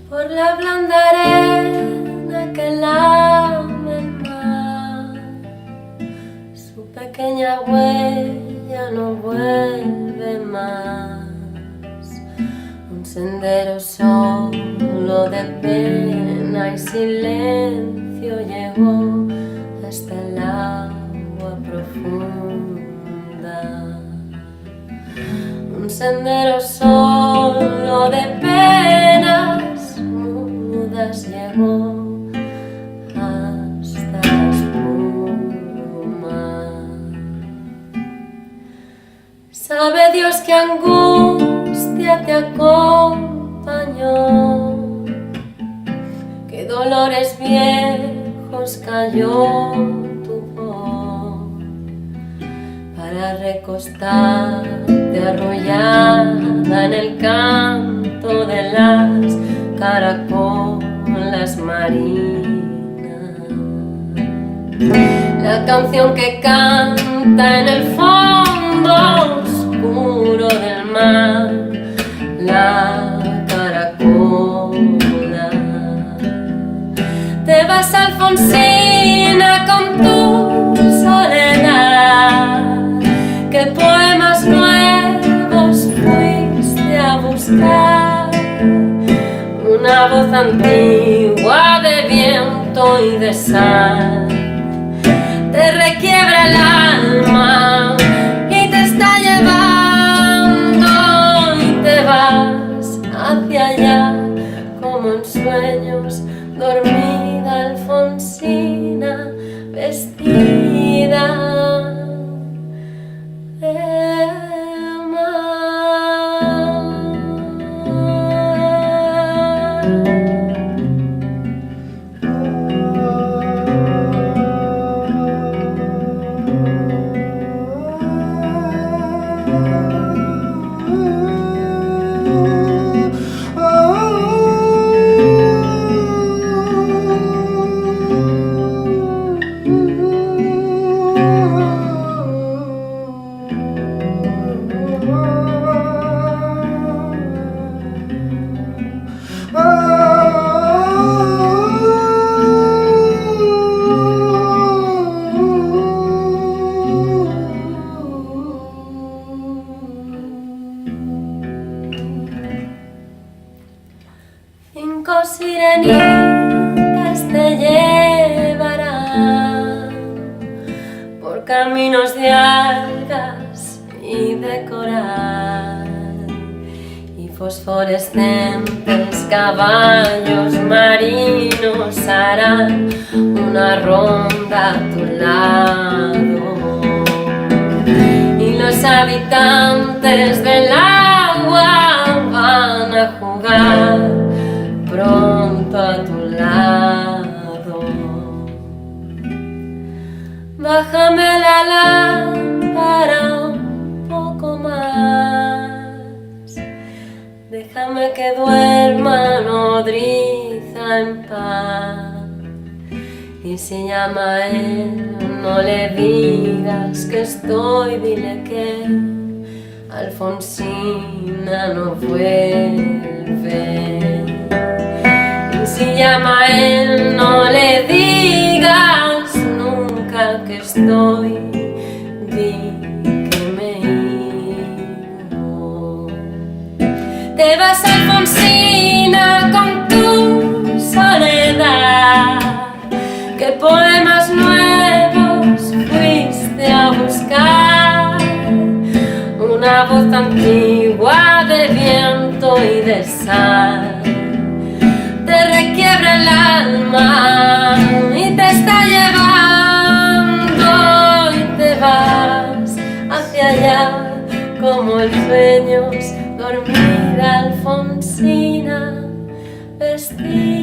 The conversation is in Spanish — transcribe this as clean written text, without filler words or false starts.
Por la blanda arena que lame el mar, su pequeña huella no vuelve más. Un sendero solo de pena y silencio llegó hasta el agua profunda. Un sendero solo de penas mudas llegó hasta la espuma. Sabe Dios qué angustia te acompañó, qué dolores viejos cayó tu voz para recostarte arrullada en el canto de las caracolas marinas. La canción que canta en el fondo oscuro del mar, la caracola. Te vas, Alfonsina, con tu soledad. ¿Qué poemas nuevos fuiste a buscar? Una voz antigua de viento y de sal te requiebra el alma y te está llevando y te vas hacia allá como en sueños, dormida Alfonsina, vestida de Cinco sirenitas te llevarán por caminos de algas y de coral, y fosforescentes caballos marinos harán una ronda a tu lado, y los habitantes del agua van a jugar pronto a tu lado. Bájame la lámpara un poco más, déjame que duerma nodriza en paz. Y si llama a él, no le digas que estoy, dile que Alfonsina no vuelve. Si llama a él, no le digas nunca que estoy, di que me he ido. Te vas, Alfonsina, con tu soledad. ¿Qué poemas nuevos fuiste pesar te requiebra el alma y te está llevando y te vas hacia allá como el sueño, dormida Alfonsina vestida.